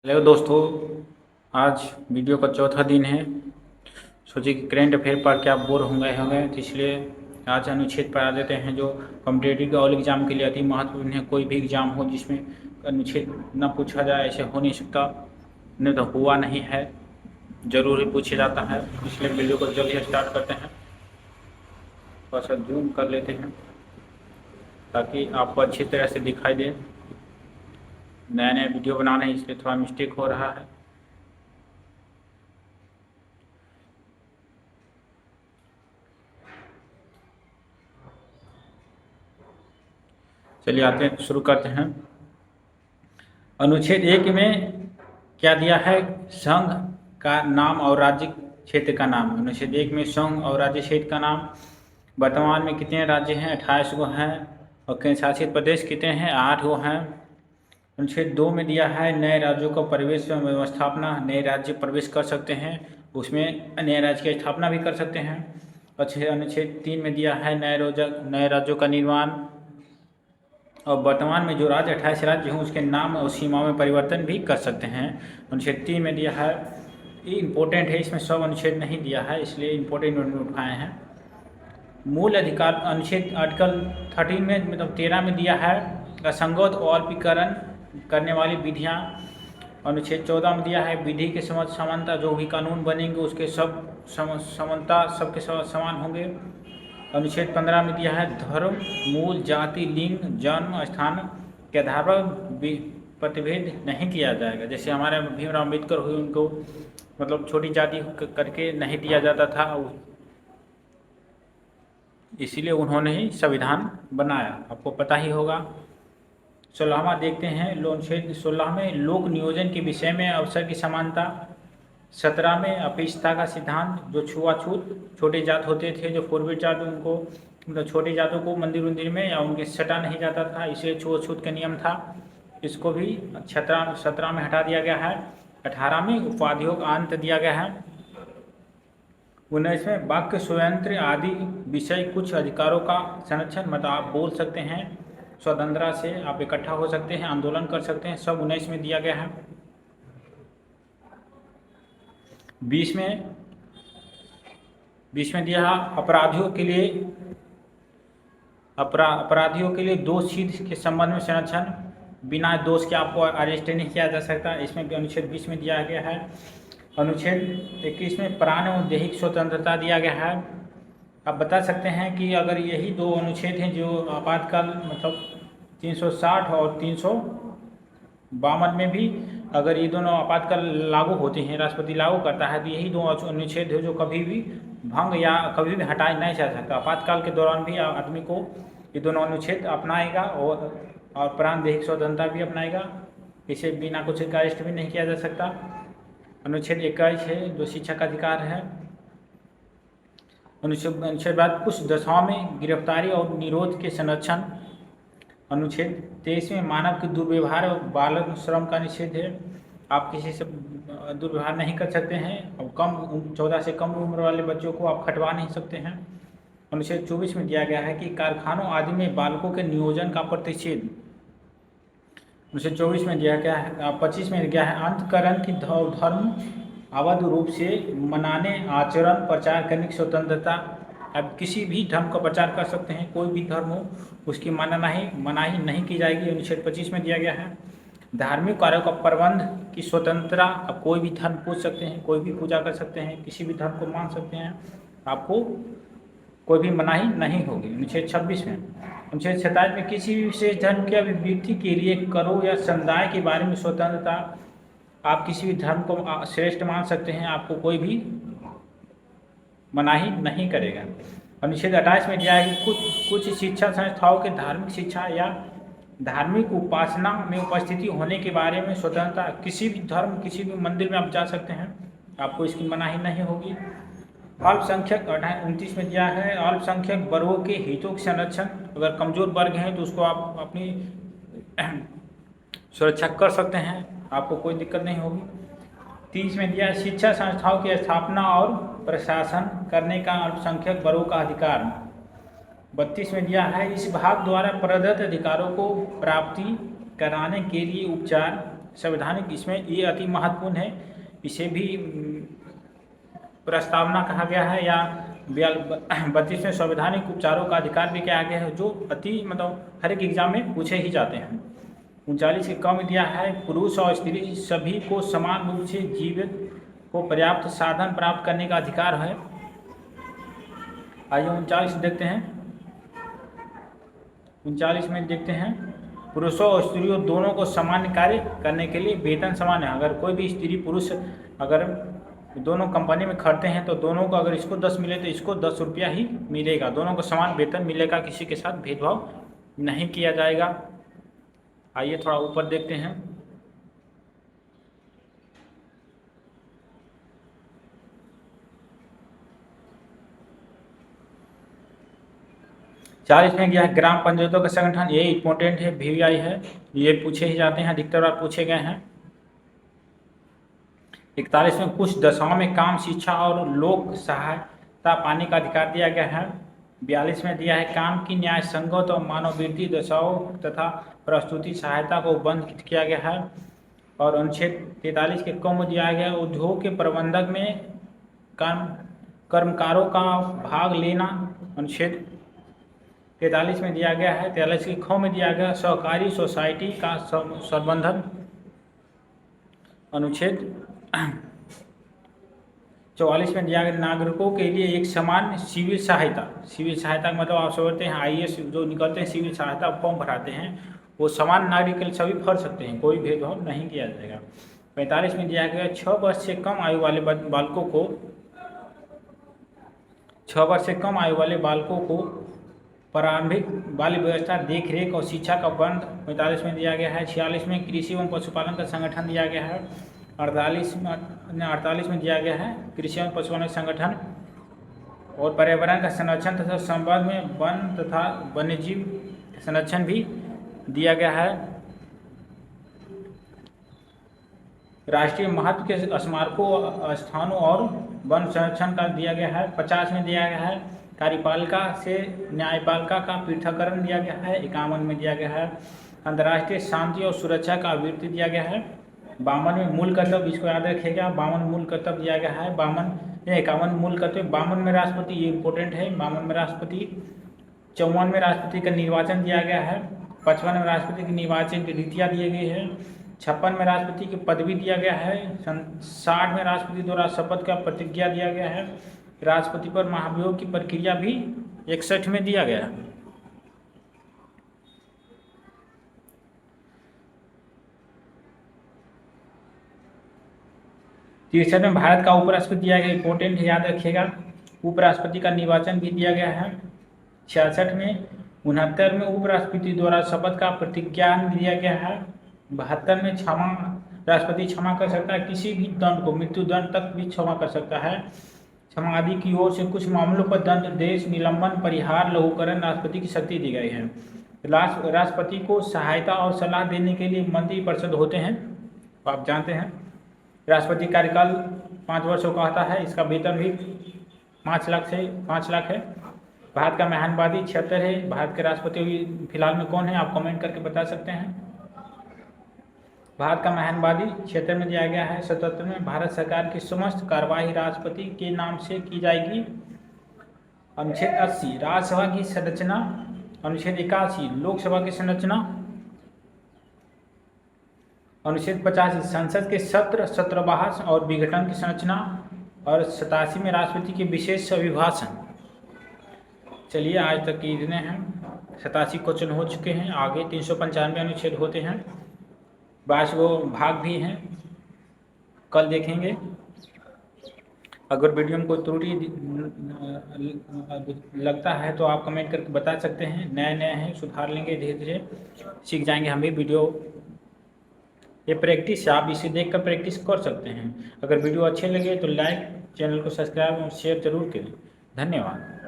Hello दोस्तों, आज video का चौथा दिन है। सोचिए कि करंट अफेयर पर क्या बोर होंगे तो इसलिए आज अनुच्छेद पर आ देते हैं जो कॉम्पिटेटिव ऑल एग्ज़ाम के लिए अति महत्वपूर्ण है। कोई भी एग्ज़ाम हो जिसमें अनुच्छेद न पूछा जाए ऐसे हो नहीं सकता, नहीं तो हुआ नहीं है, ज़रूर ही पूछा जाता है। इसलिए वीडियो को जल्दी स्टार्ट करते हैं। थोड़ा सा जूम कर लेते हैं ताकि आपको अच्छी तरह से दिखाई दे। नया नया वीडियो बना रहे हैं इसलिए थोड़ा मिस्टेक हो रहा है। चलिए आते हैं, शुरू करते हैं। अनुच्छेद 1 में क्या दिया है? संघ का नाम और राज्य क्षेत्र का नाम। अनुच्छेद 1 में संघ और राज्य क्षेत्र का नाम। वर्तमान में कितने राज्य हैं? 28 गो हैं। और केंद्र शासित प्रदेश कितने हैं? 8 गो हैं। अनुच्छेद 2 में दिया है नए राज्यों का प्रवेश एवं व्यवस्थापना। नए राज्य प्रवेश कर सकते हैं, उसमें नए राज्य की स्थापना भी कर सकते हैं। अनुच्छेद 3 में दिया है नए राज्यों का निर्माण। और वर्तमान में जो राज्य 28 राज्य हों उसके नाम और सीमाओं में परिवर्तन भी कर सकते हैं। अनुच्छेद 3 में दिया है, ये इम्पोर्टेंट है, इसमें सब अनुच्छेद नहीं दिया है इसलिए इम्पोर्टेंट उठाए हैं। मूल अधिकार अनुच्छेद आर्टिकल 13 में मतलब 13 में दिया है असंगत और अल्पीकरण करने वाली विधियाँ। अनुच्छेद 14 में दिया है विधि के समानता, जो भी कानून बनेंगे उसके सब समानता सबके समान होंगे। अनुच्छेद 15 में दिया है धर्म, मूल, जाति, लिंग, जन्म स्थान के आधार पर प्रतिभेद नहीं किया जाएगा। जैसे हमारे भीमराव अम्बेडकर हुए, उनको मतलब छोटी जाति करके नहीं दिया जाता था, इसीलिए उन्होंने ही संविधान बनाया, आपको पता ही होगा। 16वां देखते हैं। अनुच्छेद 16 में लोक नियोजन के विषय में अवसर की समानता। 17 में अपेक्षता का सिद्धांत, जो छुआछूत छोटे जात होते थे, जो फॉरवर्ड जात, उनको मतलब छोटे जातों को मंदिर में या उनके सटा नहीं जाता था, इसलिए छुआछूत का नियम था, इसको भी 17 में हटा दिया गया है। 18 में उपाधियों का अंत दिया गया है। 19 में वाक्य स्वतंत्र आदि विषय कुछ अधिकारों का संरक्षण, मतलब आप बोल सकते हैं, स्वतंत्रता से आप इकट्ठा हो सकते हैं, आंदोलन कर सकते हैं, सब 19 में दिया गया है। 20 में दिया अपराधियों के लिए दोष सिद्ध के संबंध में संरक्षण, बिना दोष के आपको अरेस्ट नहीं किया जा सकता, इसमें भी अनुच्छेद 20 में दिया गया है। अनुच्छेद 21 में प्राण एवं दैहिक स्वतंत्रता दिया गया है। आप बता सकते हैं कि अगर यही दो अनुच्छेद हैं जो आपातकाल मतलब 360 और 352 में भी अगर ये दोनों आपातकाल लागू होते हैं, राष्ट्रपति लागू करता है, तो यही दो अनुच्छेद है जो कभी भी भंग या कभी भी हटाया नहीं जा सकता। आपातकाल के दौरान भी आदमी को ये दोनों अनुच्छेद अपनाएगा और प्राण दैहिक स्वतंत्रता भी अपनाएगा, इसे बिना कुछ अरेस्ट भी नहीं किया जा सकता। अनुच्छेद 21 है जो शिक्षा का अधिकार है। अनुच्छेद बाद कुछ दशाओं में गिरफ्तारी और निरोध के संरक्षण। अनुच्छेद 23 में मानव के दुर्व्यवहार और बाल श्रम का निषेध है, आप किसी से दुर्व्यवहार नहीं कर सकते हैं और 14 से कम उम्र वाले बच्चों को आप खटवा नहीं सकते हैं। अनुच्छेद 24 में दिया गया है कि कारखानों आदि में बालकों के नियोजन का प्रतिषेध। अनुच्छेद 24 में दिया गया है 25 में दिया है अंतकरण की धर्म अवैध रूप से मनाने, आचरण, प्रचार करने की स्वतंत्रता। आप किसी भी धर्म का प्रचार कर सकते हैं, कोई भी धर्म हो उसकी मनाही नहीं की जाएगी, अनुच्छेद 25 में दिया गया है। धार्मिक कार्यों का प्रबंध की स्वतंत्रता, आप कोई भी धर्म पूज सकते हैं, कोई भी पूजा कर सकते हैं, किसी भी धर्म को मान सकते हैं, आपको कोई भी मनाही नहीं होगी। अनुच्छेद 26 में। अनुच्छेद 27 में किसी भी विशेष धर्म के अभिव्यक्ति के लिए करो या समुदाय के बारे में स्वतंत्रता, आप किसी भी धर्म को श्रेष्ठ मान सकते हैं, आपको कोई भी मनाही नहीं करेगा। अनुच्छेद 28 में दिया है कि कुछ शिक्षा संस्थाओं के धार्मिक शिक्षा या धार्मिक उपासना में उपस्थिति होने के बारे में स्वतंत्रता, किसी भी धर्म किसी भी मंदिर में आप जा सकते हैं, आपको इसकी मनाही नहीं होगी। अल्पसंख्यक 29 में दिया है अल्पसंख्यक वर्गों के हितों के संरक्षण, अगर कमजोर वर्ग हैं तो उसको आप अपनी सुरक्षा कर सकते हैं, आपको कोई दिक्कत नहीं होगी। 30 में दिया शिक्षा संस्थाओं की स्थापना और प्रशासन करने का अल्पसंख्यक वर्गों का अधिकार। 32 में दिया है इस भाग द्वारा प्रदत्त अधिकारों को प्राप्ति कराने के लिए उपचार, संवैधानिक, इसमें ये अति महत्वपूर्ण है, इसे भी प्रस्तावना कहा गया है, या 32वें संवैधानिक उपचारों का अधिकार भी कहा गया है, जो अति मतलब हर एक एग्जाम में पूछे ही जाते हैं। 39 के कम दिया है, पुरुष और स्त्री सभी को समान रूप से जीवित को पर्याप्त साधन प्राप्त करने का अधिकार है। आइए 39 देखते हैं। 39 में देखते हैं, पुरुषों और स्त्रियों दोनों को सामान्य कार्य करने के लिए वेतन समान है। अगर कोई भी स्त्री पुरुष अगर दोनों कंपनी में खटते हैं तो दोनों को, अगर इसको 10 मिले तो इसको 10 रुपया ही मिलेगा, दोनों को समान वेतन मिलेगा, किसी के साथ भेदभाव नहीं किया जाएगा। आइए थोड़ा ऊपर देखते हैं। 40 में गया है ग्राम पंचायतों का संगठन, ये इंपॉर्टेंट है, VVI है, ये पूछे ही जाते हैं, अधिकतर बार पूछे गए हैं। 41 में कुछ दशाओं में काम, शिक्षा और लोक सहायता पाने का अधिकार दिया गया है। 42 में दिया है काम की न्याय संगत और मानववृत्ति दशाओं तथा प्रस्तुति सहायता को बंद किया गया है। और अनुच्छेद 43 के कम दिया गया उद्योग के प्रबंधक में कर्मकारों का भाग लेना। अनुच्छेद 43 में दिया गया है। 43 के ख में दिया गया सहकारी सोसाइटी का संबंधन। अनुच्छेद 44 में दिया गया नागरिकों के लिए एक समान सिविल सहायता। सिविल सहायता का मतलब आप समझते हैं IAS जो निकलते हैं सिविल सहायता फॉर्म भराते हैं, वो समान नागरिक के लिए सभी भर सकते हैं, कोई भेदभाव नहीं किया जाएगा। 45 में दिया गया 6 वर्ष से कम आयु वाले बालकों को 6 वर्ष से कम आयु वाले बालकों को प्रारंभिक बाल व्यवस्था, देख रेख और शिक्षा का बंद 45 में दिया गया है। 46 में कृषि एवं पशुपालन का संगठन दिया गया है। 48 में दिया गया है कृषि एवं पशुपालन संगठन। और पर्यावरण का संरक्षण तथा संबंध में वन तथा वन्यजीव संरक्षण भी दिया गया है। राष्ट्रीय महत्व के स्मारकों, स्थानों और वन संरक्षण का दिया गया है। 50 में दिया गया है कार्यपालिका से न्यायपालिका का पृथक्करण दिया गया है। 51 में दिया गया है अंतर्राष्ट्रीय शांति और सुरक्षा का आवृत्ति दिया गया है। 52 में मूल कर्तव्य, इसको याद रखिएगा, 52 मूल कर्तव्य दिया गया है। 51 मूल कर्तव्य। 52 में राष्ट्रपति, ये इंपॉर्टेंट है, 52 में राष्ट्रपति। 54 में राष्ट्रपति का निर्वाचन दिया गया है। 55 में राष्ट्रपति की निर्वाचन की रीतियाँ दी गई है। 56 में राष्ट्रपति की पदवी दिया गया है। 60 में राष्ट्रपति द्वारा शपथ का प्रतिज्ञा दिया गया है। राष्ट्रपति पर महाभियोग की प्रक्रिया भी 61 में दिया गया है। तिरसठ में भारत का उपराष्ट्रपति दिया गया, इंपॉर्टेंट है, याद रखिएगा। उपराष्ट्रपति का निर्वाचन भी दिया गया है। 66 में 69 में उपराष्ट्रपति द्वारा शपथ का प्रतिज्ञान दिया गया है। 72 में राष्ट्रपति क्षमा कर सकता है किसी भी दंड को, मृत्यु दंड तक भी क्षमा कर सकता है। क्षमा आदि की ओर से कुछ मामलों पर दंड, देश निलंबन, परिहार, लघुकरण राष्ट्रपति की शक्ति दी गई है। राष्ट्रपति को सहायता और सलाह देने के लिए मंत्रिपरिषद होते हैं, आप जानते हैं। राष्ट्रपति कार्यकाल 5 वर्षों का होता है। इसका वेतन भी 5 लाख से 5 लाख है। भारत का महानवादी 76 है। भारत के राष्ट्रपति फिलहाल में कौन है, आप कमेंट करके बता सकते हैं। भारत का महानवादी 76 में दिया गया है। 77 में भारत सरकार की समस्त कार्यवाही राष्ट्रपति के नाम से की जाएगी। अनुच्छेद 80 राज्यसभा की संरचना। अनुच्छेद 81 लोकसभा की संरचना। अनुच्छेद 85 संसद के सत्र, सत्रवाहन और विघटन की संरचना। और 87 में राष्ट्रपति के विशेष अभिभाषण। चलिए आज तक के इतने हैं। 87 क्वेश्चन हो चुके हैं। आगे 395 अनुच्छेद होते हैं, 22 वो भाग भी हैं, कल देखेंगे। अगर वीडियो में कोई त्रुटि लगता है तो आप कमेंट करके बता सकते हैं। नए हैं, सुधार लेंगे, धीरे धीरे सीख जाएंगे हम भी। वीडियो ये प्रैक्टिस है, आप इसे देखकर प्रैक्टिस कर सकते हैं। अगर वीडियो अच्छे लगे तो लाइक, चैनल को सब्सक्राइब और शेयर जरूर करें। धन्यवाद।